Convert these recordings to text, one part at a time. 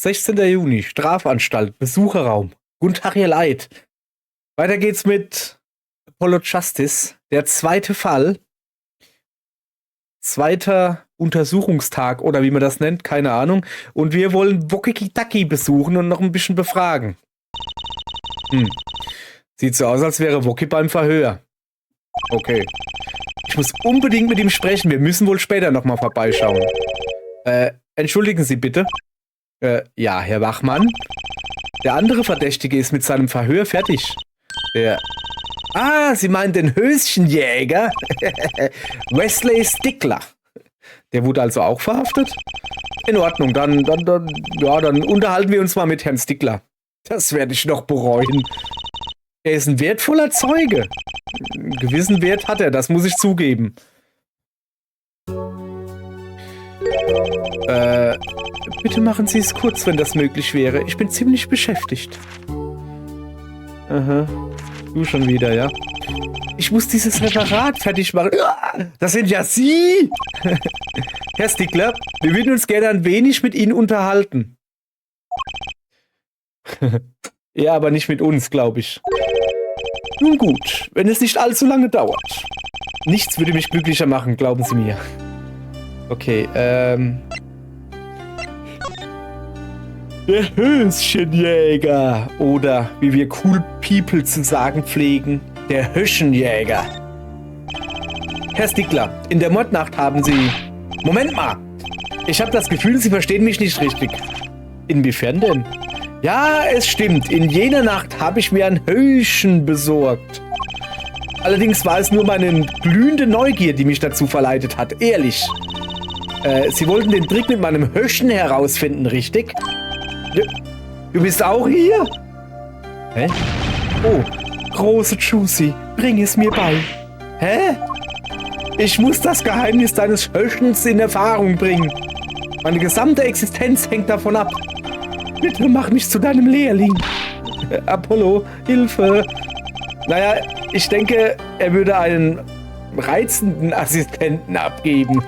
16. Juni, Strafanstalt, Besucherraum. Guten Tag, ihr Leid. Weiter geht's mit Apollo Justice. Der zweite Fall. Zweiter Untersuchungstag oder wie man das nennt, keine Ahnung. Und wir wollen Wokiki-Taki besuchen und noch ein bisschen befragen. Sieht so aus, als wäre Woki beim Verhör. Okay. Ich muss unbedingt mit ihm sprechen. Wir müssen wohl später nochmal vorbeischauen. Entschuldigen Sie bitte. Ja, Herr Wachmann. Der andere Verdächtige ist mit seinem Verhör fertig. Sie meinen den Höschenjäger? Wesley Stickler. Der wurde also auch verhaftet? In Ordnung, dann unterhalten wir uns mal mit Herrn Stickler. Das werde ich noch bereuen. Er ist ein wertvoller Zeuge. Einen gewissen Wert hat er, das muss ich zugeben. Bitte machen Sie es kurz, wenn das möglich wäre. Ich bin ziemlich beschäftigt. Aha. Du schon wieder, ja? Ich muss dieses Referat fertig machen. Das sind ja Sie! Herr Stickler, wir würden uns gerne ein wenig mit Ihnen unterhalten. Ja, aber nicht mit uns, glaube ich. Nun gut, wenn es nicht allzu lange dauert. Nichts würde mich glücklicher machen, glauben Sie mir. Okay, der Höschenjäger. Oder, wie wir cool People zu sagen pflegen, der Höschenjäger. Herr Stickler, in der Mordnacht haben Sie... Moment mal! Ich habe das Gefühl, Sie verstehen mich nicht richtig. Inwiefern denn? Ja, es stimmt. In jener Nacht habe ich mir ein Höschen besorgt. Allerdings war es nur meine glühende Neugier, die mich dazu verleitet hat. Ehrlich. Sie wollten den Trick mit meinem Höschen herausfinden, richtig? Du bist auch hier? Hä? Oh, große Juicy, bring es mir bei. Hä? Ich muss das Geheimnis deines Höschens in Erfahrung bringen. Meine gesamte Existenz hängt davon ab. Bitte mach mich zu deinem Lehrling. Apollo, Hilfe. Naja, ich denke, er würde einen reizenden Assistenten abgeben.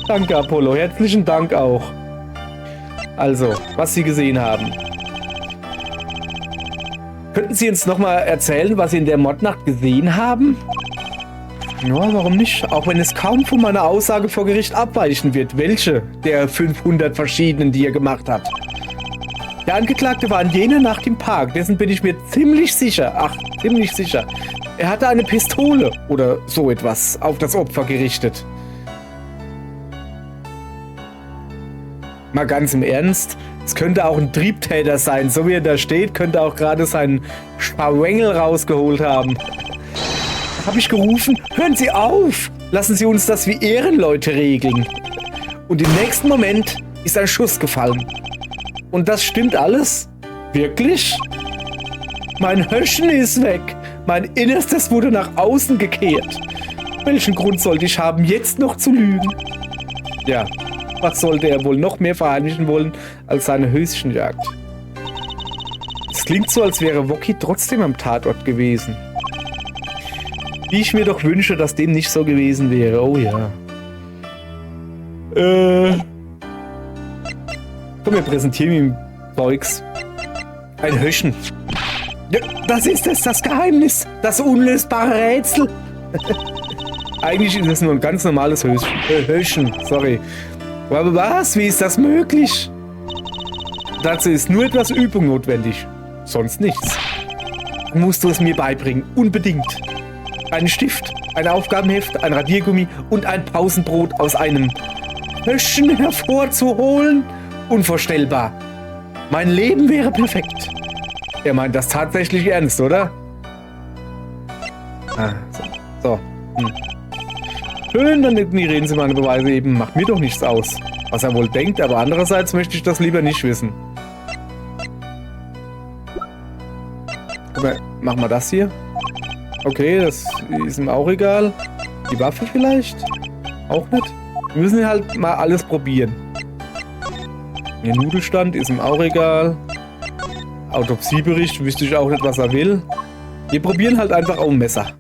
Danke, Apollo. Herzlichen Dank auch. Also, was Sie gesehen haben. Könnten Sie uns nochmal erzählen, was Sie in der Mordnacht gesehen haben? Ja, warum nicht? Auch wenn es kaum von meiner Aussage vor Gericht abweichen wird. Welche der 500 verschiedenen, die er gemacht hat? Der Angeklagte war in jener Nacht im Park. Dessen bin ich mir ziemlich sicher. Ach, ziemlich sicher. Er hatte eine Pistole oder so etwas auf das Opfer gerichtet. Mal ganz im Ernst, es könnte auch ein Triebtäter sein. So wie er da steht, könnte auch gerade seinen Schawengel rausgeholt haben. Habe ich gerufen, hören Sie auf! Lassen Sie uns das wie Ehrenleute regeln. Und im nächsten Moment ist ein Schuss gefallen. Und das stimmt alles? Wirklich? Mein Höschen ist weg. Mein Innerstes wurde nach außen gekehrt. Welchen Grund sollte ich haben, jetzt noch zu lügen? Ja, was sollte er wohl noch mehr verheimlichen wollen als seine Höschenjagd? Es klingt so, als wäre Woki trotzdem am Tatort gewesen. Wie ich mir doch wünsche, dass dem nicht so gewesen wäre. Oh ja. Komm, wir präsentieren ihm Zeugs. Ein Höschen. Ja, das ist es, das Geheimnis. Das unlösbare Rätsel. Eigentlich ist es nur ein ganz normales Höschen. Sorry. Aber was? Wie ist das möglich? Dazu ist nur etwas Übung notwendig. Sonst nichts. Dann musst du es mir beibringen. Unbedingt. Einen Stift, ein Aufgabenheft, ein Radiergummi und ein Pausenbrot aus einem Höschen hervorzuholen? Unvorstellbar. Mein Leben wäre perfekt. Er meint das tatsächlich ernst, oder? So. Schön, dann ignorieren Sie meine Beweise eben. Macht mir doch nichts aus. Was er wohl denkt, aber andererseits möchte ich das lieber nicht wissen. Aber machen wir das hier. Okay, das ist ihm auch egal. Die Waffe vielleicht? Auch nicht. Wir müssen halt mal alles probieren. Der Nudelstand ist ihm auch egal. Autopsiebericht wüsste ich auch nicht, was er will. Wir probieren halt einfach auch ein Messer.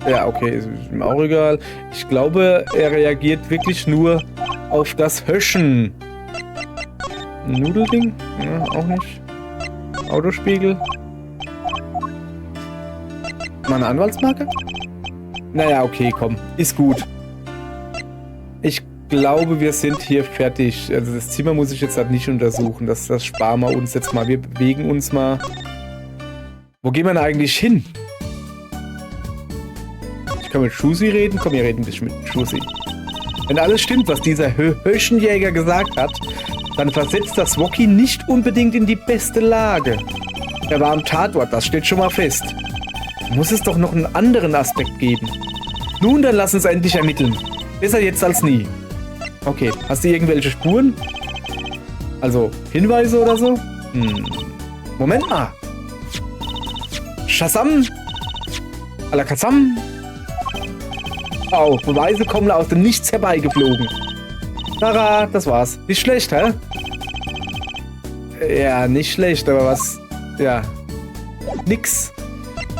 Ja, okay, ist ihm auch egal. Ich glaube, er reagiert wirklich nur auf das Höschen. Ein Nudelding? Ja, auch nicht. Autospiegel. Mal eine Anwaltsmarke? Naja, okay, komm. Ist gut. Ich glaube, wir sind hier fertig. Also das Zimmer muss ich jetzt halt nicht untersuchen. Das sparen wir uns jetzt mal. Wir bewegen uns mal. Wo gehen wir denn eigentlich hin? Ich kann mit Schusi reden. Komm, wir reden ein bisschen mit Schusi. Wenn alles stimmt, was dieser Höschenjäger gesagt hat, dann versetzt das Woki nicht unbedingt in die beste Lage. Er war am Tatort, das steht schon mal fest. Muss es doch noch einen anderen Aspekt geben. Nun, dann lass uns endlich ermitteln. Besser jetzt als nie. Okay, hast du irgendwelche Spuren? Also, Hinweise oder so? Moment mal. Shazam! Alakazam! Oh, Beweise kommen aus dem Nichts herbeigeflogen. Tara, das war's. Nicht schlecht, hä? Ja, nicht schlecht, aber was... Ja. Nix.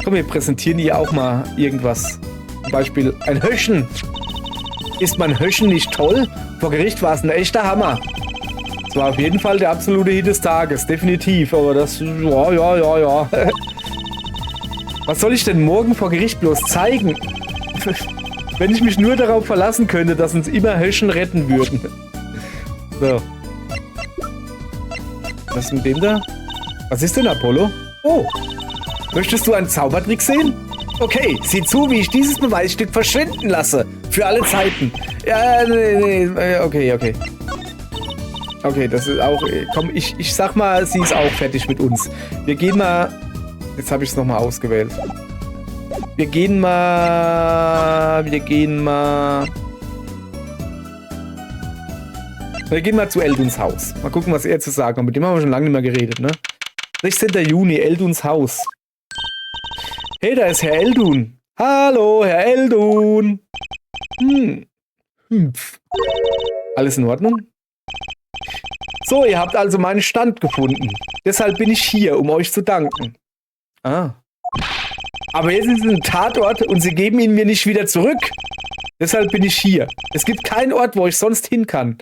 Komm, wir präsentieren hier auch mal irgendwas. Zum Beispiel ein Höschen. Ist mein Höschen nicht toll? Vor Gericht war es ein echter Hammer. Es war auf jeden Fall der absolute Hit des Tages. Definitiv, aber das... Ja. Was soll ich denn morgen vor Gericht bloß zeigen? Wenn ich mich nur darauf verlassen könnte, dass uns immer Höschen retten würden. So. Was ist mit dem da? Was ist denn, Apollo? Oh! Möchtest du einen Zaubertrick sehen? Okay, sieh zu, wie ich dieses Beweisstück verschwinden lasse. Für alle Zeiten. Ja, nee, okay. Okay, das ist auch... Komm, ich sag mal, sie ist auch fertig mit uns. Wir gehen mal... Jetzt habe ich es nochmal ausgewählt. Wir gehen mal zu Elduns Haus. Mal gucken, was er zu sagen hat. Mit dem haben wir schon lange nicht mehr geredet, ne? 16. Juni, Elduns Haus. Hey, da ist Herr Eldun. Hallo, Herr Eldun. Alles in Ordnung? So, ihr habt also meinen Stand gefunden. Deshalb bin ich hier, um euch zu danken. Ah. Aber jetzt ist es ein Tatort und sie geben ihn mir nicht wieder zurück. Deshalb bin ich hier. Es gibt keinen Ort, wo ich sonst hin kann.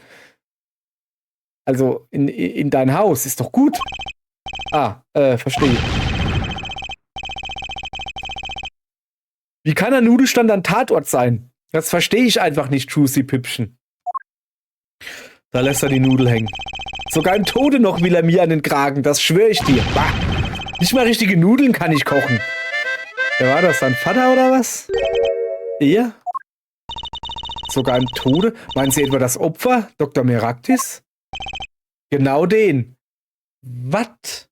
Also, in dein Haus. Ist doch gut. Ah, verstehe. Wie kann ein Nudelstand ein Tatort sein? Das verstehe ich einfach nicht, Juicy Püppchen. Da lässt er die Nudel hängen. Sogar im Tode noch will er mir an den Kragen, das schwöre ich dir. Bah. Nicht mal richtige Nudeln kann ich kochen. Wer war das, sein Vater oder was? Er? Sogar im Tode? Meinen Sie etwa das Opfer, Dr. Meraktis? Genau den. Was?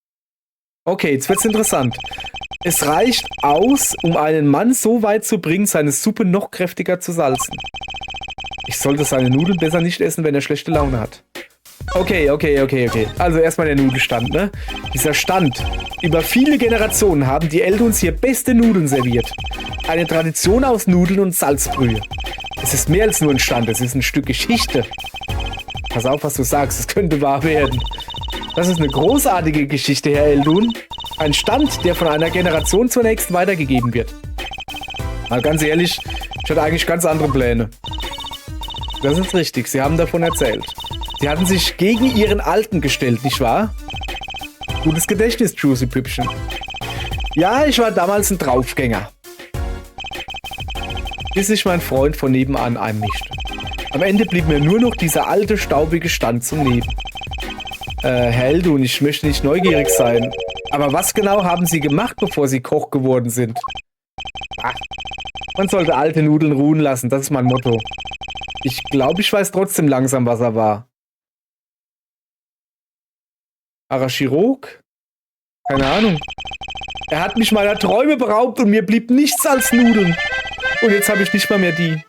Okay, jetzt wird's interessant. Es reicht aus, um einen Mann so weit zu bringen, seine Suppe noch kräftiger zu salzen. Ich sollte seine Nudeln besser nicht essen, wenn er schlechte Laune hat. Okay. Also erstmal der Nudelstand, ne? Dieser Stand. Über viele Generationen haben die Elduns hier beste Nudeln serviert. Eine Tradition aus Nudeln und Salzbrühe. Es ist mehr als nur ein Stand, es ist ein Stück Geschichte. Pass auf, was du sagst, es könnte wahr werden. Das ist eine großartige Geschichte, Herr Eldun. Ein Stand, der von einer Generation zur nächsten weitergegeben wird. Mal ganz ehrlich, ich hatte eigentlich ganz andere Pläne. Das ist richtig, Sie haben davon erzählt. Sie hatten sich gegen Ihren Alten gestellt, nicht wahr? Gutes Gedächtnis, Juicy Püppchen. Ja, ich war damals ein Draufgänger. Bis sich mein Freund von nebenan einmischte. Am Ende blieb mir nur noch dieser alte, staubige Stand zum Leben. Herr Eldun, ich möchte nicht neugierig sein. Aber was genau haben Sie gemacht, bevor Sie Koch geworden sind? Ach, man sollte alte Nudeln ruhen lassen, das ist mein Motto. Ich glaube, ich weiß trotzdem langsam, was er war. Arachirurg? Keine Ahnung. Er hat mich meiner Träume beraubt und mir blieb nichts als Nudeln. Und jetzt habe ich nicht mal mehr die.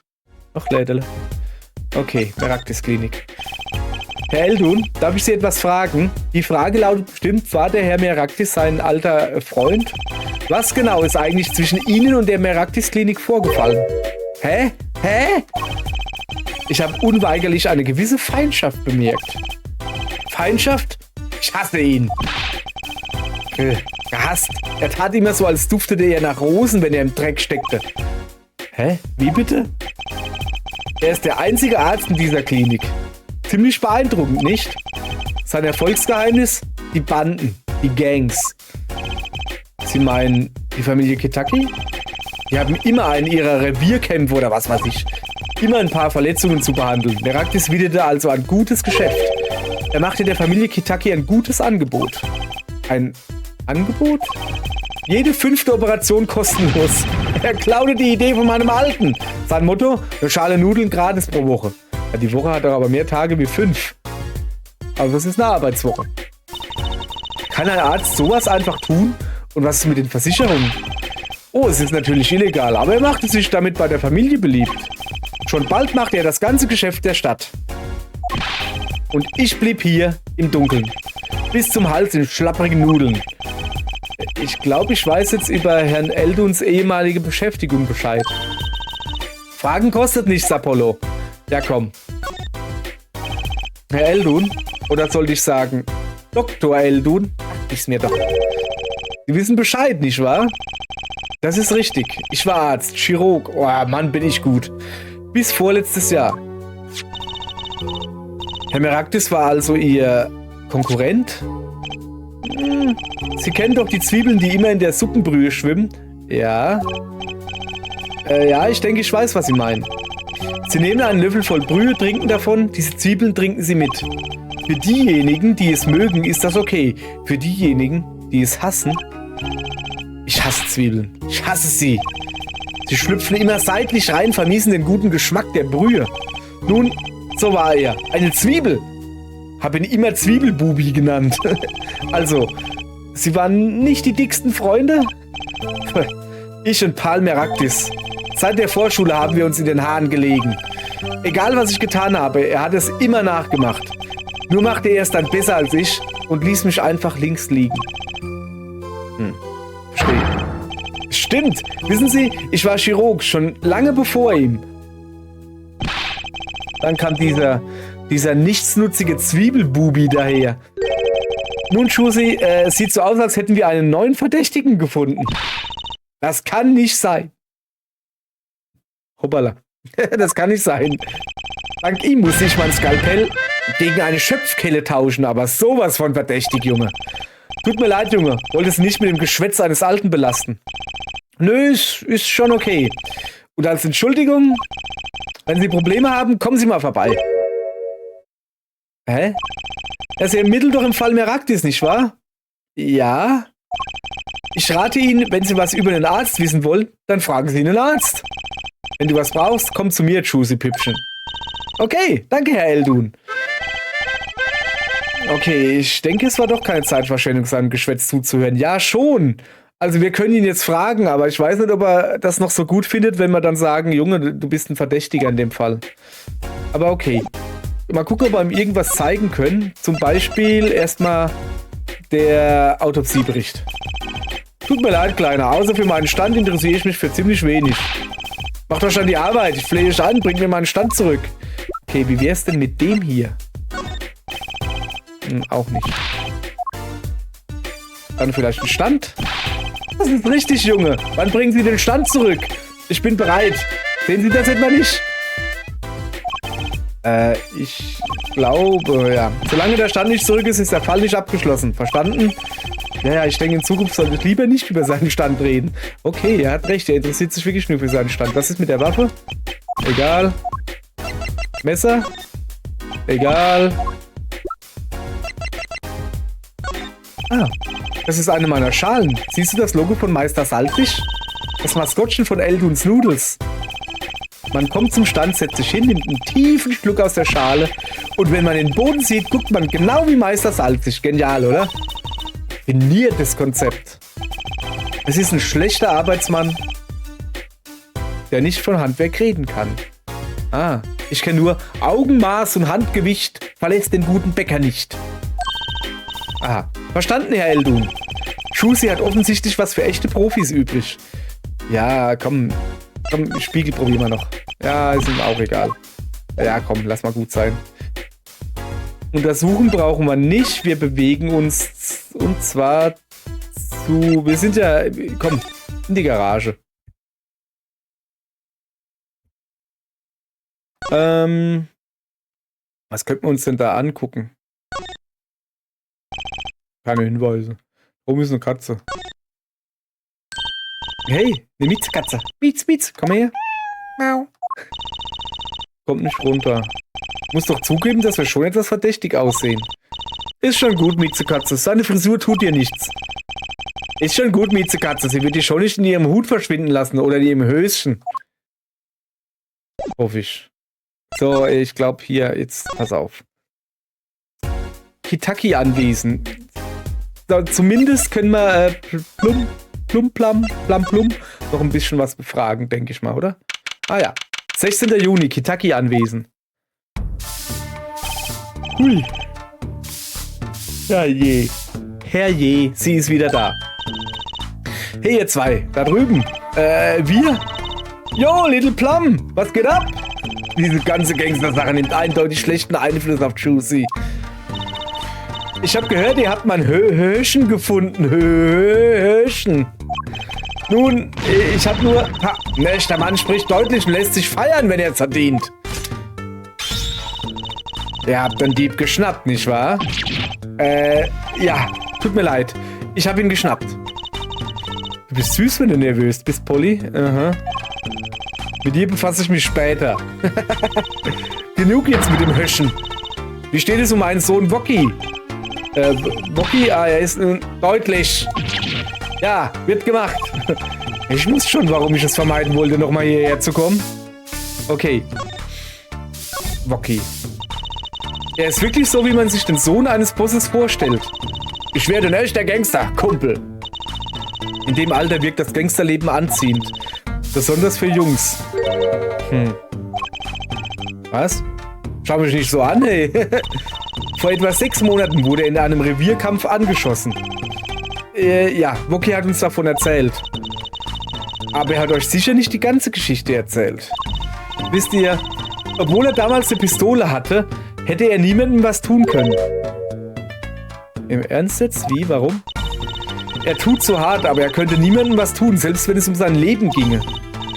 Ach, Lädele. Okay, Meraktis Klinik. Herr Eldun, darf ich Sie etwas fragen? Die Frage lautet bestimmt, war der Herr Meraktis sein alter Freund? Was genau ist eigentlich zwischen Ihnen und der Meraktis Klinik vorgefallen? Hä? Ich habe unweigerlich eine gewisse Feindschaft bemerkt. Feindschaft? Ich hasse ihn. Gehasst. Er tat immer so, als duftete er nach Rosen, wenn er im Dreck steckte. Hä? Wie bitte? Er ist der einzige Arzt in dieser Klinik. Ziemlich beeindruckend, nicht? Sein Erfolgsgeheimnis? Die Banden, die Gangs. Sie meinen die Familie Kitaki? Die haben immer einen ihrer Revierkämpfe oder was weiß ich. Immer ein paar Verletzungen zu behandeln. Meraktis widerte also ein gutes Geschäft. Er machte der Familie Kitaki ein gutes Angebot. Ein Angebot? Jede 5. Operation kostenlos. Er klaute die Idee von meinem Alten. Sein Motto, eine Schale Nudeln gratis pro Woche. Ja, die Woche hat doch aber mehr Tage wie 5. Aber das ist eine Arbeitswoche. Kann ein Arzt sowas einfach tun? Und was ist mit den Versicherungen? Oh, es ist natürlich illegal, aber er machte sich damit bei der Familie beliebt. Schon bald machte er das ganze Geschäft der Stadt. Und ich blieb hier im Dunkeln. Bis zum Hals in schlapprigen Nudeln. Ich glaube, ich weiß jetzt über Herrn Elduns ehemalige Beschäftigung Bescheid. Fragen kostet nichts, Apollo. Ja, komm. Herr Eldun? Oder sollte ich sagen, Dr. Eldun? Ich's mir doch. Sie wissen Bescheid, nicht wahr? Das ist richtig. Ich war Arzt, Chirurg. Oh Mann, bin ich gut. Bis vorletztes Jahr. Herr Meraktis war also Ihr Konkurrent? Sie kennen doch die Zwiebeln, die immer in der Suppenbrühe schwimmen? Ja. Ja, ich denke, ich weiß, was Sie meinen. Sie nehmen einen Löffel voll Brühe, trinken davon, diese Zwiebeln trinken Sie mit. Für diejenigen, die es mögen, ist das okay. Für diejenigen, die es hassen... Ich hasse Zwiebeln. Ich hasse sie. Sie schlüpfen immer seitlich rein, vermiesen den guten Geschmack der Brühe. Nun, so war er. Eine Zwiebel. Hab ihn immer Zwiebelbubi genannt. Also, sie waren nicht die dicksten Freunde? Ich und Paul Meraktis. Seit der Vorschule haben wir uns in den Haaren gelegen. Egal, was ich getan habe, er hat es immer nachgemacht. Nur machte er es dann besser als ich und ließ mich einfach links liegen. Verstehe. Stimmt. Wissen Sie, ich war Chirurg, schon lange bevor ihm. Dann kam dieser nichtsnutzige Zwiebelbubi daher. Nun, Schusi, es sieht so aus, als hätten wir einen neuen Verdächtigen gefunden. Das kann nicht sein. Hoppala. Das kann nicht sein. Dank ihm musste ich mein Skalpell gegen eine Schöpfkelle tauschen, aber sowas von verdächtig, Junge. Tut mir leid, Junge. Wollte es nicht mit dem Geschwätz eines Alten belasten. Nö, ist schon okay. Und als Entschuldigung, wenn Sie Probleme haben, kommen Sie mal vorbei. Hä? Ja, Sie ermitteln doch im Fall Meraktis, nicht wahr? Ja. Ich rate Ihnen, wenn Sie was über den Arzt wissen wollen, dann fragen Sie einen Arzt. Wenn du was brauchst, komm zu mir, Juicy-Püppchen. Okay, danke, Herr Eldun. Okay, ich denke, es war doch keine Zeitverschwendung, seinem Geschwätz zuzuhören. Ja, schon. Also wir können ihn jetzt fragen, aber ich weiß nicht, ob er das noch so gut findet, wenn wir dann sagen, Junge, du bist ein Verdächtiger in dem Fall. Aber okay. Mal gucken, ob wir ihm irgendwas zeigen können. Zum Beispiel erstmal der Autopsiebericht. Tut mir leid, Kleiner. Außer für meinen Stand interessiere ich mich für ziemlich wenig. Mach doch schon die Arbeit. Ich flehe dich an, bring mir meinen Stand zurück. Okay, wie wär's denn mit dem hier? Auch nicht. Dann vielleicht ein Stand? Das ist richtig, Junge. Wann bringen Sie den Stand zurück? Ich bin bereit. Sehen Sie das etwa nicht? Ich glaube, ja. Solange der Stand nicht zurück ist, ist der Fall nicht abgeschlossen. Verstanden? Ja, ich denke, in Zukunft sollte ich lieber nicht über seinen Stand reden. Okay, er hat recht. Er interessiert sich wirklich nur für seinen Stand. Was ist mit der Waffe? Egal. Messer? Egal. Ah, das ist eine meiner Schalen. Siehst du das Logo von Meister Saltfisch? Das Maskottchen von Elduns Noodles. Man kommt zum Stand, setzt sich hin, nimmt einen tiefen Schluck aus der Schale und wenn man den Boden sieht, guckt man genau wie Meister Saltfisch. Genial, oder? Finiertes Konzept. Es ist ein schlechter Arbeitsmann, der nicht von Handwerk reden kann. Ah, ich kenne nur Augenmaß und Handgewicht, verlässt den guten Bäcker nicht. Aha, verstanden, Herr Eldun. Schusi hat offensichtlich was für echte Profis übrig. Ja, komm, Spiegel probieren wir noch. Ja, ist ihm auch egal. Ja, komm, lass mal gut sein. Untersuchen brauchen wir nicht. Wir bewegen uns und zwar zu... Wir sind ja... Komm, in die Garage. Was könnten wir uns denn da angucken? Keine Hinweise. Warum ist eine Katze? Hey, eine Miezekatze. Miez, Miez, komm her. Mau. Kommt nicht runter. Muss doch zugeben, dass wir schon etwas verdächtig aussehen. Ist schon gut, Miezekatze. Seine Frisur tut dir nichts. Ist schon gut, Miezekatze. Sie wird dich schon nicht in ihrem Hut verschwinden lassen oder in ihrem Höschen. Hoffe ich. So, ich glaube hier, jetzt pass auf. Kitaki-Anwesen. So, zumindest können wir Plum noch ein bisschen was befragen, denke ich mal, oder? Ah ja. 16. Juni, Kitaki-Anwesen. Hui. Herrje. Herrje, sie ist wieder da. Hey, ihr zwei, da drüben. Wir? Jo, Little Plum, was geht ab? Diese ganze Gangster-Sache nimmt eindeutig schlechten Einfluss auf Juicy. Ich habe gehört, ihr habt mein Höschen gefunden. Höschen. Nun, ich habe nur... der Mann spricht deutlich und lässt sich feiern, wenn er es verdient. Ihr habt den Dieb geschnappt, nicht wahr? Ja, tut mir leid. Ich habe ihn geschnappt. Du bist süß, wenn du nervös bist, Polly. Aha. Mit dir befasse ich mich später. Genug jetzt mit dem Höschen. Wie steht es um meinen Sohn Woki? Woki? Ah, er ist deutlich. Ja, wird gemacht. Ich wusste schon, warum ich es vermeiden wollte, nochmal hierher zu kommen. Okay. Woki. Er ist wirklich so, wie man sich den Sohn eines Bosses vorstellt. Ich werde ein echter Gangster, Kumpel. In dem Alter wirkt das Gangsterleben anziehend. Besonders für Jungs. Was? Schau mich nicht so an, ey. Vor etwa 6 Monaten wurde er in einem Revierkampf angeschossen. Ja, Woki hat uns davon erzählt. Aber er hat euch sicher nicht die ganze Geschichte erzählt. Wisst ihr, obwohl er damals eine Pistole hatte, hätte er niemandem was tun können. Im Ernst jetzt? Wie? Warum? Er tut so hart, aber er könnte niemandem was tun, selbst wenn es um sein Leben ginge.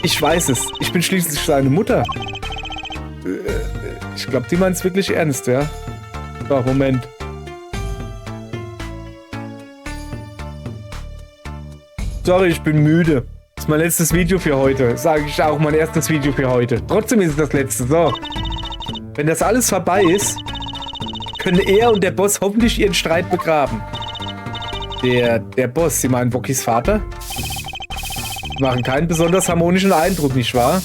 Ich weiß es. Ich bin schließlich seine Mutter. Ich glaube, die meint es wirklich ernst, ja? So, Moment. Sorry, ich bin müde. Das ist mein letztes Video für heute. Sage ich auch, mein erstes Video für heute. Trotzdem ist es das letzte. So. Wenn das alles vorbei ist, können er und der Boss hoffentlich ihren Streit begraben. Der Boss, Sie meinen Wokis Vater? Die machen keinen besonders harmonischen Eindruck, nicht wahr?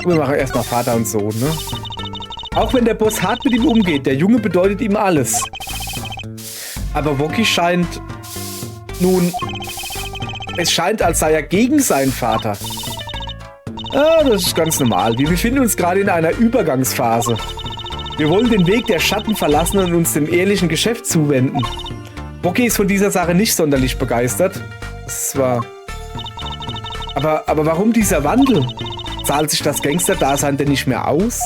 Wir machen erstmal Vater und Sohn, ne? Auch wenn der Boss hart mit ihm umgeht, der Junge bedeutet ihm alles. Aber Woki scheint... Nun... Es scheint, als sei er gegen seinen Vater. Ah, das ist ganz normal. Wir befinden uns gerade in einer Übergangsphase. Wir wollen den Weg der Schatten verlassen und uns dem ehrlichen Geschäft zuwenden. Woki ist von dieser Sache nicht sonderlich begeistert. Das war... Aber warum dieser Wandel? Zahlt sich das Gangster-Dasein denn nicht mehr aus?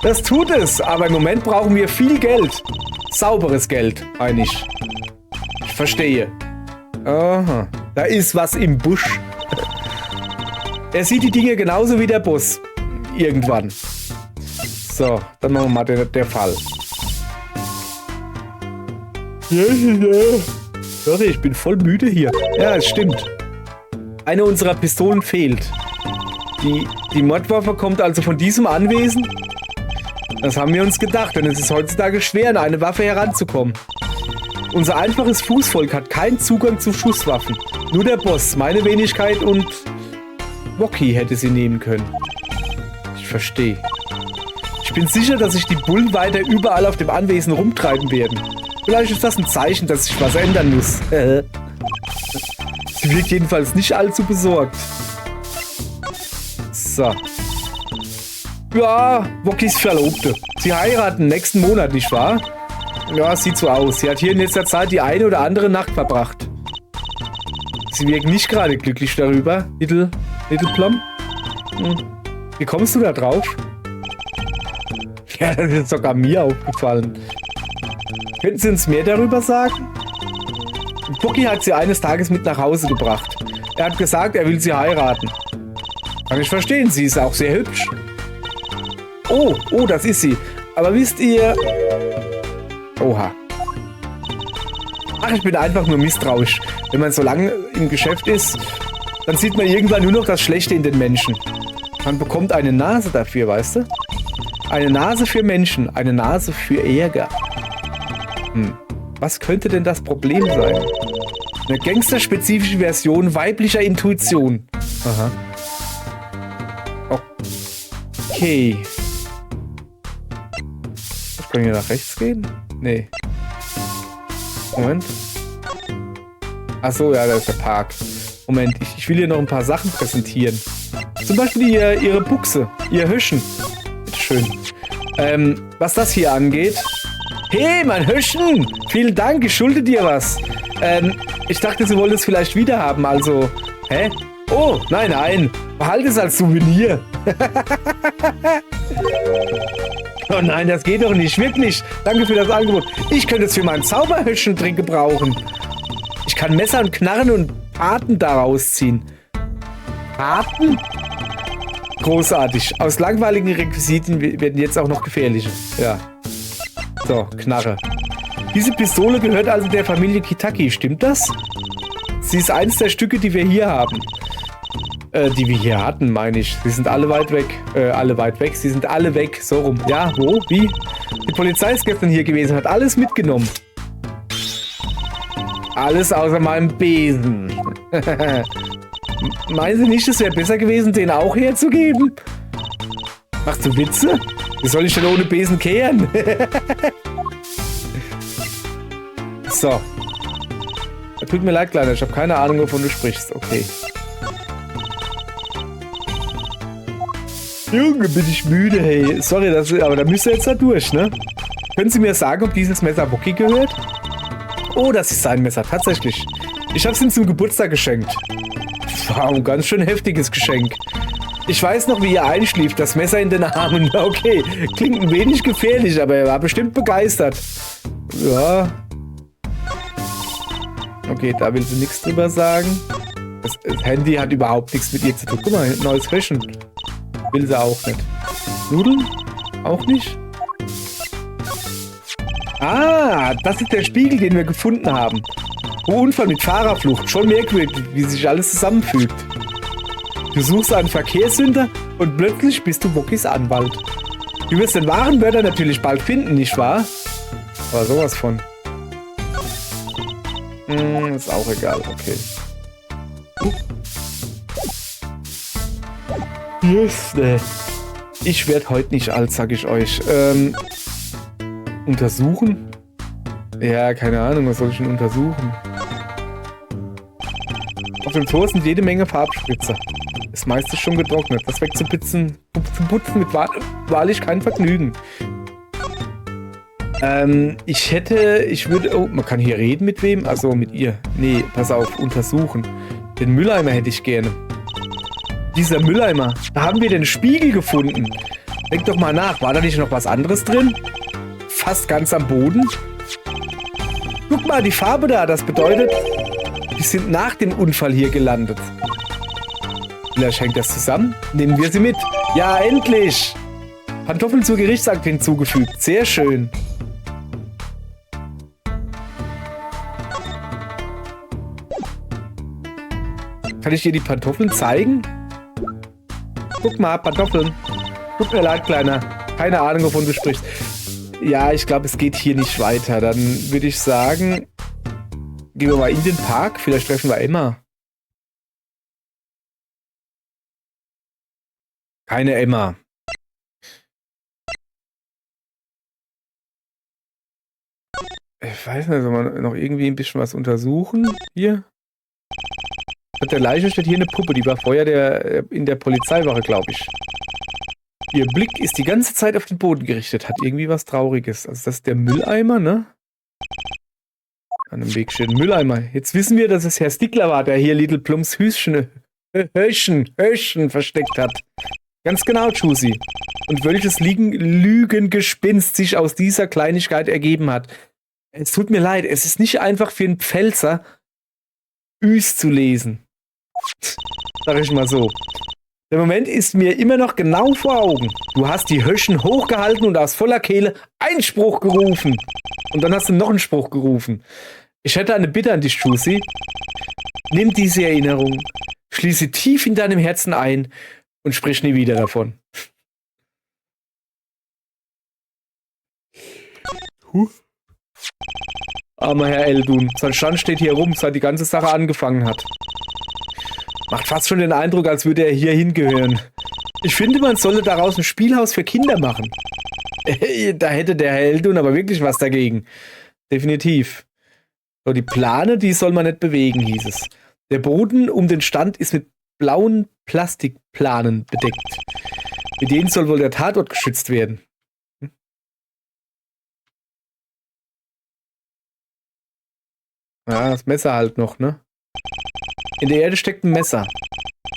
Das tut es, aber im Moment brauchen wir viel Geld. Sauberes Geld, meine ich. Ich verstehe. Aha, da ist was im Busch. Er sieht die Dinge genauso wie der Boss. Irgendwann. So, dann machen wir mal der Fall. Sorry, ich bin voll müde hier. Ja, es stimmt. Eine unserer Pistolen fehlt. Die Mordwaffe kommt also von diesem Anwesen? Das haben wir uns gedacht, denn es ist heutzutage schwer, an eine Waffe heranzukommen. Unser einfaches Fußvolk hat keinen Zugang zu Schusswaffen. Nur der Boss, meine Wenigkeit und... Woki hätte sie nehmen können. Ich verstehe. Ich bin sicher, dass sich die Bullen weiter überall auf dem Anwesen rumtreiben werden. Vielleicht ist das ein Zeichen, dass sich was ändern muss. Sie wirkt jedenfalls nicht allzu besorgt. So. Ja, Wokis Verlobte. Sie heiraten nächsten Monat, nicht wahr? Ja, sieht so aus. Sie hat hier in letzter Zeit die eine oder andere Nacht verbracht. Sie wirken nicht gerade glücklich darüber, Little Plum. Wie kommst du da drauf? Ja, das ist sogar mir aufgefallen. Könnten Sie uns mehr darüber sagen? Woki hat sie eines Tages mit nach Hause gebracht. Er hat gesagt, er will sie heiraten. Kann ich verstehen, sie ist auch sehr hübsch. Oh, das ist sie. Aber wisst ihr, Oha. Ach, ich bin einfach nur misstrauisch. Wenn man so lange im Geschäft ist, dann sieht man irgendwann nur noch das Schlechte in den Menschen. Man bekommt eine Nase dafür, weißt du? Eine Nase für Menschen, eine Nase für Ärger. Was könnte denn das Problem sein? Eine gangsterspezifische Version weiblicher Intuition. Aha. Okay. Können wir nach rechts gehen? Nee. Moment. Achso, ja, da ist der Park. Moment, ich will hier noch ein paar Sachen präsentieren. Zum Beispiel ihre Buchse, ihr Höschen. Bitteschön. Was das hier angeht. Hey, mein Höschen! Vielen Dank, ich schulde dir was. Ich dachte, sie wollen es vielleicht wieder haben, also... Hä? Oh, nein. Behalte es als Souvenir. Oh nein, das geht doch nicht, wirklich. Danke für das Angebot. Ich könnte es für meinen Zauberhöschentrick gebrauchen. Ich kann Messer und Knarren und Paten daraus ziehen. Paten? Großartig. Aus langweiligen Requisiten werden jetzt auch noch gefährliche. Ja. So, Knarre. Diese Pistole gehört also der Familie Kitaki, stimmt das? Sie ist eines der Stücke, die wir hier haben. Die wir hier hatten, meine ich. Sie sind alle weit weg. Sie sind alle weg. So rum. Ja, wo? Wie? Die Polizei ist gestern hier gewesen, hat alles mitgenommen. Alles außer meinem Besen. Meinen Sie nicht, es wäre besser gewesen, den auch herzugeben? Machst du Witze? Wie soll ich denn ohne Besen kehren? So. Tut mir leid, Kleiner. Ich habe keine Ahnung, wovon du sprichst. Okay. Junge, bin ich müde, hey. Sorry, aber da müsst ihr jetzt da durch, ne? Können Sie mir sagen, ob dieses Messer Wookie gehört? Oh, das ist sein Messer, tatsächlich. Ich habe es ihm zum Geburtstag geschenkt. Wow, ein ganz schön heftiges Geschenk. Ich weiß noch, wie er einschlief, das Messer in den Armen. Okay, klingt ein wenig gefährlich, aber er war bestimmt begeistert. Ja. Okay, da will sie nichts drüber sagen. Das Handy hat überhaupt nichts mit ihr zu tun. Guck mal, neues Fashion. Will sie auch nicht. Nudeln? Auch nicht? Ah, das ist der Spiegel, den wir gefunden haben. Oh, Unfall mit Fahrerflucht. Schon merkwürdig, wie sich alles zusammenfügt. Du suchst einen Verkehrssünder und plötzlich bist du Wookys Anwalt. Du wirst den wahren Mörder natürlich bald finden, nicht wahr? Aber sowas von. Ist auch egal, okay. Yes, ich werde heute nicht alt, sag ich euch. Untersuchen? Ja, keine Ahnung, was soll ich denn untersuchen? Auf dem Tor sind jede Menge Farbspritzer. Das meiste ist schon getrocknet. Das wegzuputzen mit wahrlich kein Vergnügen. Ich würde... Oh, man kann hier reden mit wem? Also mit ihr. Nee, pass auf, untersuchen. Den Mülleimer hätte ich gerne. Dieser Mülleimer. Da haben wir den Spiegel gefunden. Denk doch mal nach. War da nicht noch was anderes drin? Fast ganz am Boden. Guck mal, die Farbe da. Das bedeutet, die sind nach dem Unfall hier gelandet. Vielleicht hängt das zusammen. Nehmen wir sie mit. Ja, endlich. Pantoffeln zur Gerichtsakt hinzugefügt. Sehr schön. Kann ich dir die Pantoffeln zeigen? Guck mal, Pantoffeln. Tut mir leid, Kleiner. Keine Ahnung, wovon du sprichst. Ja, ich glaube, es geht hier nicht weiter. Dann würde ich sagen, gehen wir mal in den Park. Vielleicht treffen wir Emma. Keine Emma. Ich weiß nicht, soll man noch irgendwie ein bisschen was untersuchen? Hier? Statt der Leiche steht hier eine Puppe, die war vorher in der Polizeiwache, glaube ich. Ihr Blick ist die ganze Zeit auf den Boden gerichtet, hat irgendwie was Trauriges. Also das ist der Mülleimer, ne? An dem Weg steht ein Mülleimer. Jetzt wissen wir, dass es Herr Stickler war, der hier Little Plums Höschen versteckt hat. Ganz genau, Juicy. Und welches Lügengespinst sich aus dieser Kleinigkeit ergeben hat. Es tut mir leid, es ist nicht einfach für einen Pfälzer, Üs zu lesen. Sag ich mal so. Der Moment ist mir immer noch genau vor Augen. Du hast die Höschen hochgehalten und aus voller Kehle Einspruch gerufen. Und dann hast du noch einen Spruch gerufen. Ich hätte eine Bitte an dich, Juicy. Nimm diese Erinnerung, schließe tief in deinem Herzen ein und sprich nie wieder davon. Armer Herr Eldun, sein Stand steht hier rum, seit die ganze Sache angefangen hat. Macht fast schon den Eindruck, als würde er hier hingehören. Ich finde, man sollte daraus ein Spielhaus für Kinder machen. Da hätte der Herr Eldun aber wirklich was dagegen. Definitiv. So, die Plane, die soll man nicht bewegen, hieß es. Der Boden um den Stand ist mit blauen Plastikplanen bedeckt. Mit denen soll wohl der Tatort geschützt werden. Ja, das Messer halt noch, ne? In der Erde steckt ein Messer.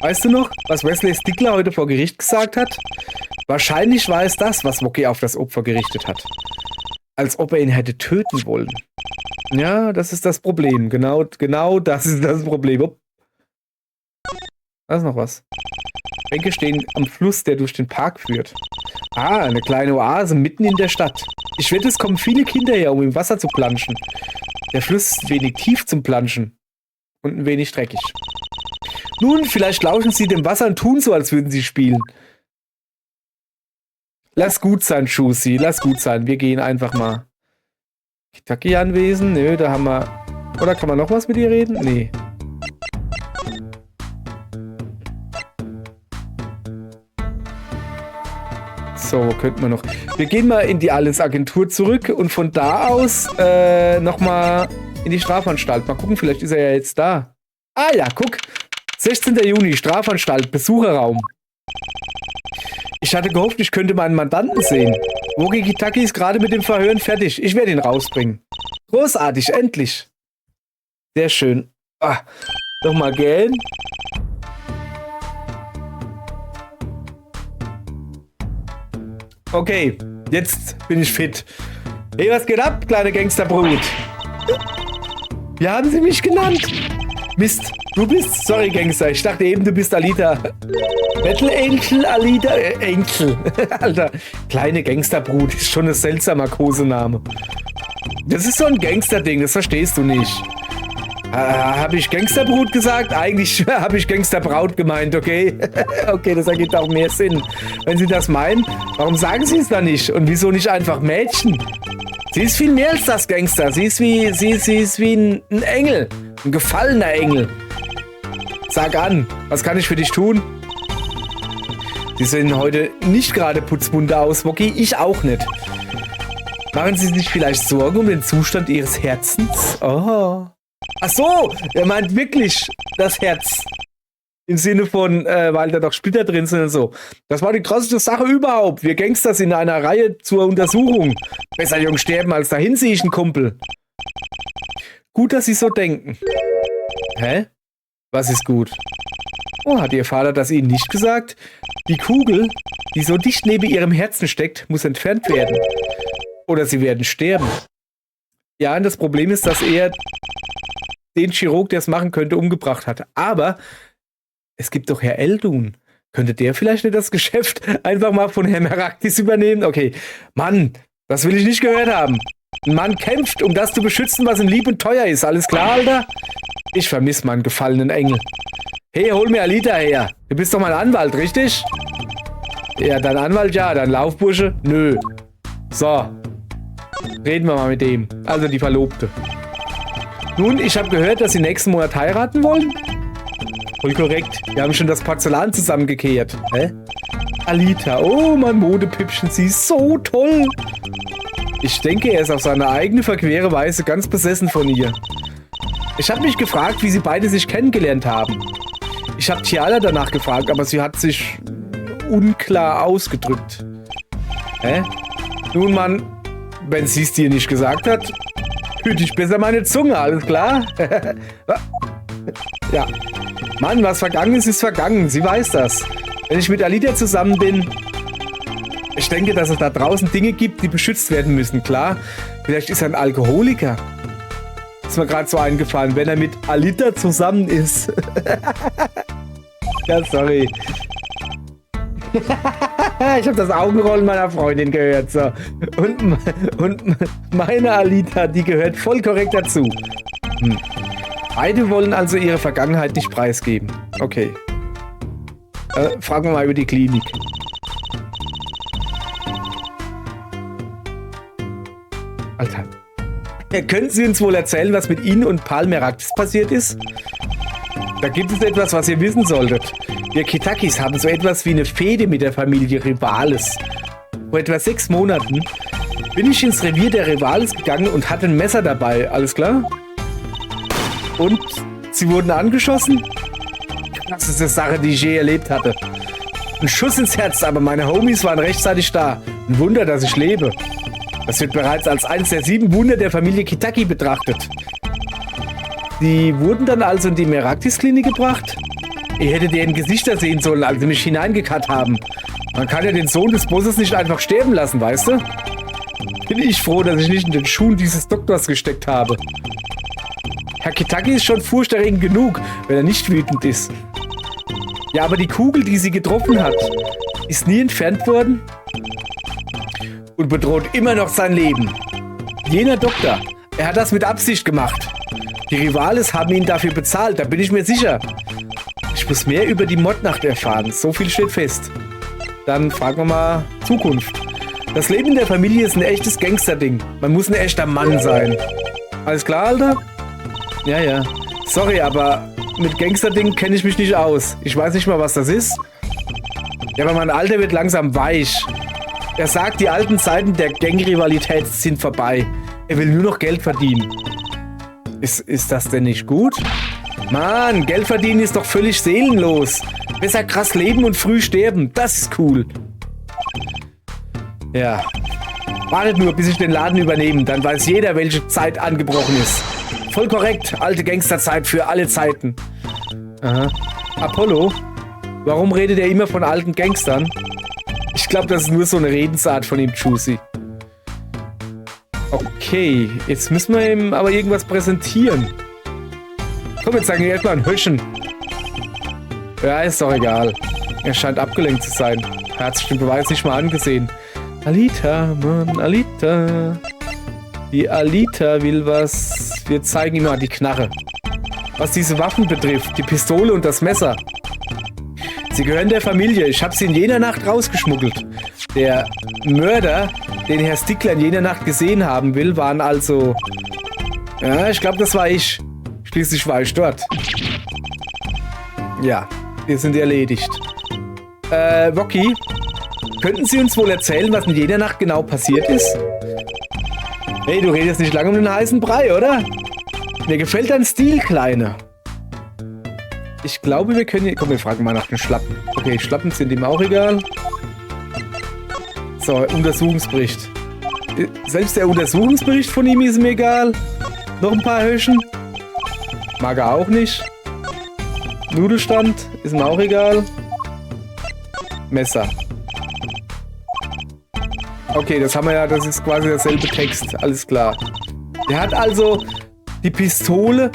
Weißt du noch, was Wesley Stickler heute vor Gericht gesagt hat? Wahrscheinlich war es das, was Wookie auf das Opfer gerichtet hat. Als ob er ihn hätte töten wollen. Ja, das ist das Problem. Genau das ist das Problem. Oh. Da ist noch was. Bänke stehen am Fluss, der durch den Park führt. Ah, eine kleine Oase mitten in der Stadt. Ich wette, es kommen viele Kinder her, um im Wasser zu planschen. Der Fluss ist wenig tief zum Planschen. Und ein wenig dreckig. Nun, vielleicht lauschen sie dem Wasser und tun so, als würden sie spielen. Lass gut sein, Juicy. Lass gut sein. Wir gehen einfach mal. Kitaki-Anwesen? Nö, da haben wir... Oder kann man noch was mit ihr reden? Nee. So, könnten wir noch... Wir gehen mal in die Alles-Agentur zurück und von da aus nochmal in die Strafanstalt. Mal gucken, vielleicht ist er ja jetzt da. Ah ja, guck. 16. Juni, Strafanstalt, Besucherraum. Ich hatte gehofft, ich könnte meinen Mandanten sehen. Wookie Kitaki ist gerade mit dem Verhören fertig. Ich werde ihn rausbringen. Großartig, endlich. Sehr schön. Ah, nochmal gähnen. Okay, jetzt bin ich fit. Hey, was geht ab, kleine Gangsterbrut? Wie haben sie mich genannt? Mist, du bist... Sorry, Gangster, ich dachte eben, du bist Alita. Battle Angel, Alita... Angel. Alter, kleine Gangsterbrut ist schon ein seltsamer Kosename. Das ist so ein Gangsterding, das verstehst du nicht. Habe ich Gangsterbrut gesagt? Eigentlich habe ich Gangsterbraut gemeint, okay? Okay, das ergibt auch mehr Sinn. Wenn Sie das meinen, warum sagen Sie es dann nicht? Und wieso nicht einfach Mädchen? Sie ist viel mehr als das, Gangster. Sie ist wie ein Engel. Ein gefallener Engel. Sag an, was kann ich für dich tun? Sie sehen heute nicht gerade putzmunter aus, Wookie. Ich auch nicht. Machen Sie sich vielleicht Sorgen um den Zustand Ihres Herzens? Oh. Ach so, er meint wirklich das Herz. Im Sinne von, weil da doch Splitter drin sind und so. Das war die krasseste Sache überhaupt. Wir Gangster sind in einer Reihe zur Untersuchung. Besser jung sterben, als dahin sehe ich einen Kumpel. Gut, dass Sie so denken. Hä? Was ist gut? Oh, hat Ihr Vater das Ihnen nicht gesagt? Die Kugel, die so dicht neben Ihrem Herzen steckt, muss entfernt werden. Oder Sie werden sterben. Ja, und das Problem ist, dass er den Chirurg, der es machen könnte, umgebracht hat. Aber es gibt doch Herr Eldun. Könnte der vielleicht nicht das Geschäft einfach mal von Herrn Meraktis übernehmen? Okay, Mann, das will ich nicht gehört haben. Ein Mann kämpft, um das zu beschützen, was ihm lieb und teuer ist. Alles klar, Alter? Ich vermisse meinen gefallenen Engel. Hey, hol mir Alita her. Du bist doch mein Anwalt, richtig? Ja, dein Anwalt ja, dein Laufbursche? Nö. So. Reden wir mal mit dem. Also die Verlobte. Nun, ich habe gehört, dass Sie nächsten Monat heiraten wollen. Voll korrekt. Wir haben schon das Porzellan zusammengekehrt. Hä? Alita, oh mein Modepüppchen, sie ist so toll. Ich denke, er ist auf seine eigene verquere Weise ganz besessen von ihr. Ich habe mich gefragt, wie sie beide sich kennengelernt haben. Ich habe Tiala danach gefragt, aber sie hat sich unklar ausgedrückt. Hä? Nun, Mann, wenn sie es dir nicht gesagt hat, hüte ich besser meine Zunge, alles klar? Ja. Mann, was vergangen ist, ist vergangen. Sie weiß das. Wenn ich mit Alita zusammen bin... Ich denke, dass es da draußen Dinge gibt, die beschützt werden müssen, klar. Vielleicht ist er ein Alkoholiker. Ist mir gerade so eingefallen, wenn er mit Alita zusammen ist. Ja, sorry. Ich habe das Augenrollen meiner Freundin gehört. So. Und meine Alita, die gehört voll korrekt dazu. Beide wollen also ihre Vergangenheit nicht preisgeben. Okay. Fragen wir mal über die Klinik. Alter. Können Sie uns wohl erzählen, was mit Ihnen und Pal Meraktis passiert ist? Da gibt es etwas, was ihr wissen solltet. Wir Kitakis haben so etwas wie eine Fehde mit der Familie Rivales. Vor etwa 6 Monaten bin ich ins Revier der Rivales gegangen und hatte ein Messer dabei. Alles klar? Und sie wurden angeschossen? Das ist eine Sache, die ich je erlebt hatte. Ein Schuss ins Herz, aber meine Homies waren rechtzeitig da. Ein Wunder, dass ich lebe. Das wird bereits als eines der 7 Wunder der Familie Kitaki betrachtet. Sie wurden dann also in die Meraktis-Klinik gebracht? Ihr hättet deren Gesichter sehen sollen, als sie mich hineingekarrt haben. Man kann ja den Sohn des Bosses nicht einfach sterben lassen, weißt du? Bin ich froh, dass ich nicht in den Schuhen dieses Doktors gesteckt habe. Herr Kitaki ist schon furchterregend genug, wenn er nicht wütend ist. Ja, aber die Kugel, die sie getroffen hat, ist nie entfernt worden und bedroht immer noch sein Leben. Jener Doktor, er hat das mit Absicht gemacht. Die Rivales haben ihn dafür bezahlt, da bin ich mir sicher. Ich muss mehr über die Mordnacht erfahren, so viel steht fest. Dann fragen wir mal Zukunft. Das Leben in der Familie ist ein echtes Gangsterding. Man muss ein echter Mann sein. Alles klar, Alter? Ja, ja. Sorry, aber mit Gangsterding kenne ich mich nicht aus. Ich weiß nicht mal, was das ist. Ja, aber mein Alter wird langsam weich. Er sagt, die alten Zeiten der Gangrivalität sind vorbei. Er will nur noch Geld verdienen. Ist das denn nicht gut? Mann, Geld verdienen ist doch völlig seelenlos. Besser krass leben und früh sterben. Das ist cool. Ja. Wartet nur, bis ich den Laden übernehme. Dann weiß jeder, welche Zeit angebrochen ist. Voll korrekt. Alte Gangsterzeit für alle Zeiten. Aha. Apollo? Warum redet er immer von alten Gangstern? Ich glaube, das ist nur so eine Redensart von ihm, Juicy. Okay, jetzt müssen wir ihm aber irgendwas präsentieren. Komm, jetzt sagen wir erstmal ein Höschen. Ja, ist doch egal. Er scheint abgelenkt zu sein. Er hat sich den Beweis nicht mal angesehen. Alita, Mann, Alita. Die Alita will was. Wir zeigen ihm mal die Knarre. Was diese Waffen betrifft, die Pistole und das Messer. Sie gehören der Familie. Ich habe sie in jener Nacht rausgeschmuggelt. Der Mörder, den Herr Stickler in jener Nacht gesehen haben will, waren also... Ja, ich glaube, das war ich. Schließlich war ich dort. Ja, wir sind erledigt. Woki, könnten Sie uns wohl erzählen, was in jener Nacht genau passiert ist? Hey, du redest nicht lange um den heißen Brei, oder? Mir gefällt dein Stil, Kleine. Ich glaube, wir können... Komm, wir fragen mal nach den Schlappen. Okay, Schlappen sind ihm auch egal. So, Untersuchungsbericht. Selbst der Untersuchungsbericht von ihm ist mir egal. Noch ein paar Höschen. Mag er auch nicht. Nudelstand ist ihm auch egal. Messer. Okay, das haben wir ja, das ist quasi derselbe Text. Alles klar. Der hat also die Pistole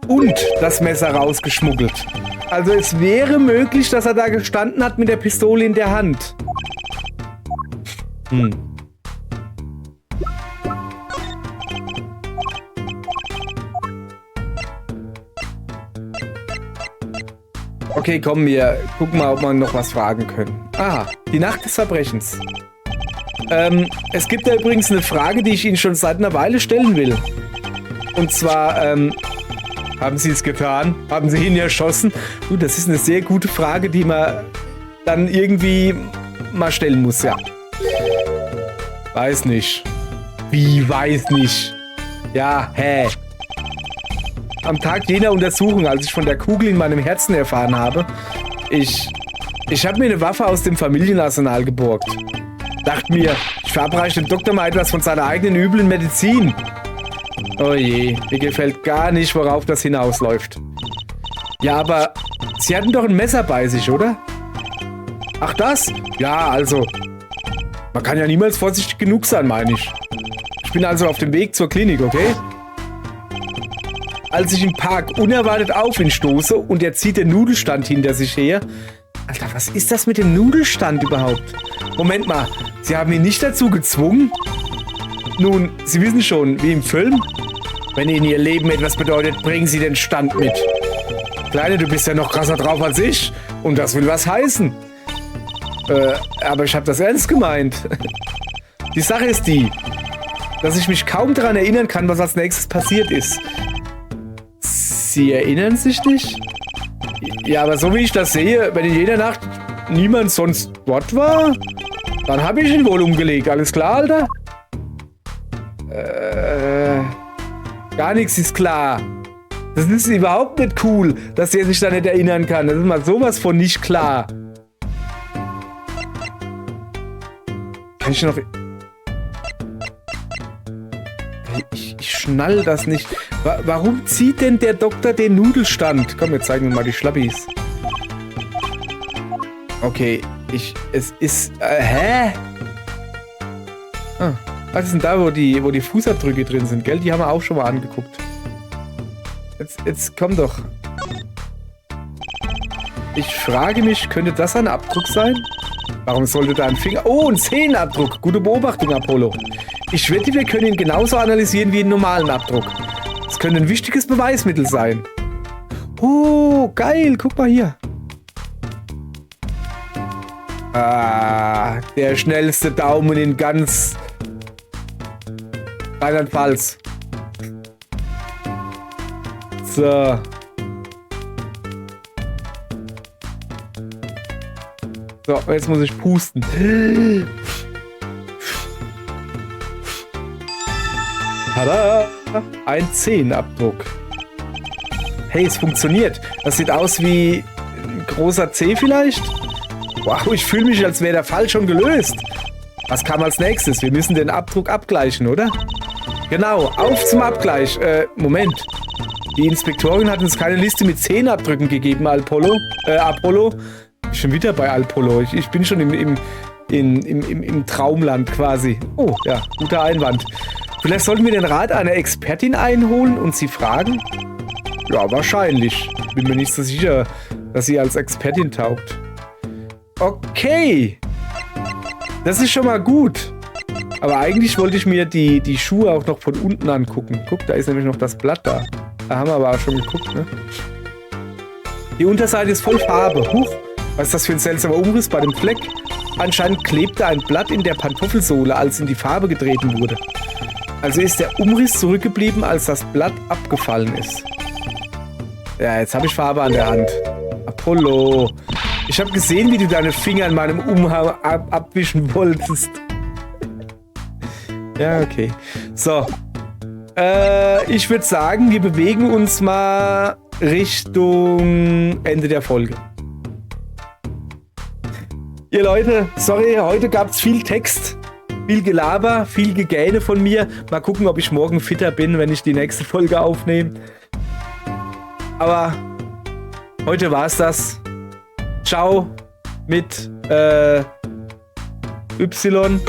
und das Messer rausgeschmuggelt. Also es wäre möglich, dass er da gestanden hat mit der Pistole in der Hand. Okay, komm, wir gucken mal, ob wir noch was fragen können. Ah, die Nacht des Verbrechens. Es gibt da übrigens eine Frage, die ich Ihnen schon seit einer Weile stellen will. Und zwar, haben Sie es getan? Haben Sie ihn erschossen? Das ist eine sehr gute Frage, die man dann irgendwie mal stellen muss, ja. Weiß nicht. Wie, weiß nicht? Ja, hä? Am Tag jener Untersuchung, als ich von der Kugel in meinem Herzen erfahren habe, ich habe mir eine Waffe aus dem Familienarsenal geborgt. Dachte mir, ich verabreiche dem Doktor mal etwas von seiner eigenen üblen Medizin. Oh je, mir gefällt gar nicht, worauf das hinausläuft. Ja, aber Sie hatten doch ein Messer bei sich, oder? Ach das? Ja, also, man kann ja niemals vorsichtig genug sein, meine ich. Ich bin also auf dem Weg zur Klinik, okay? Als ich im Park unerwartet auf ihn stoße und er zieht den Nudelstand hinter sich her, Alter, was ist das mit dem Nudelstand überhaupt? Moment mal, Sie haben ihn nicht dazu gezwungen? Nun, Sie wissen schon, wie im Film. Wenn Ihnen Ihr Leben etwas bedeutet, bringen Sie den Stand mit. Kleine, du bist ja noch krasser drauf als ich. Und das will was heißen. Aber ich habe das ernst gemeint. Die Sache ist die, dass ich mich kaum daran erinnern kann, was als nächstes passiert ist. Sie erinnern sich nicht? Ja, aber so wie ich das sehe, wenn in jeder Nacht niemand sonst dort war, dann habe ich ihn wohl umgelegt. Alles klar, Alter? Gar nichts ist klar. Das ist überhaupt nicht cool, dass er sich da nicht erinnern kann. Das ist mal sowas von nicht klar. Kann ich noch... Ich schnall das nicht. Warum zieht denn der Doktor den Nudelstand? Komm, wir zeigen mal die Schlappis. Okay, es ist... hä? Ah, was ist denn da, wo die Fußabdrücke drin sind, gell? Die haben wir auch schon mal angeguckt. Jetzt komm doch. Ich frage mich, könnte das ein Abdruck sein? Warum sollte da ein Finger... Oh, ein Zehenabdruck. Gute Beobachtung, Apollo. Ich wette, wir können ihn genauso analysieren wie einen normalen Abdruck. Es könnte ein wichtiges Beweismittel sein. Oh, geil. Guck mal hier. Ah, der schnellste Daumen in ganz Rheinland-Pfalz. So. So, jetzt muss ich pusten. Tada! Ein Zehenabdruck. Hey, es funktioniert. Das sieht aus wie ein großer Zeh vielleicht. Wow, ich fühle mich, als wäre der Fall schon gelöst. Was kam als nächstes? Wir müssen den Abdruck abgleichen, oder? Genau, auf zum Abgleich. Moment. Die Inspektorin hat uns keine Liste mit Zehenabdrücken gegeben, Apollo. Schon wieder bei Apollo. Ich bin schon im Traumland quasi. Oh, ja, guter Einwand. Vielleicht sollten wir den Rat einer Expertin einholen und sie fragen? Ja, wahrscheinlich. Bin mir nicht so sicher, dass sie als Expertin taugt. Okay. Das ist schon mal gut. Aber eigentlich wollte ich mir die Schuhe auch noch von unten angucken. Guck, da ist nämlich noch das Blatt da. Da haben wir aber auch schon geguckt, ne? Die Unterseite ist voll Farbe. Huch, was ist das für ein seltsamer Umriss bei dem Fleck? Anscheinend klebte ein Blatt in der Pantoffelsohle, als in die Farbe getreten wurde. Also ist der Umriss zurückgeblieben, als das Blatt abgefallen ist. Ja, jetzt habe ich Farbe an der Hand. Apollo. Ich habe gesehen, wie du deine Finger in meinem Umhang abwischen wolltest. Ja, okay. So. Ich würde sagen, wir bewegen uns mal Richtung Ende der Folge. Ihr Leute, sorry, heute gab es viel Text, viel Gelaber, viel Gegähne von mir. Mal gucken, ob ich morgen fitter bin, wenn ich die nächste Folge aufnehme. Aber heute war es das. Ciao mit Y.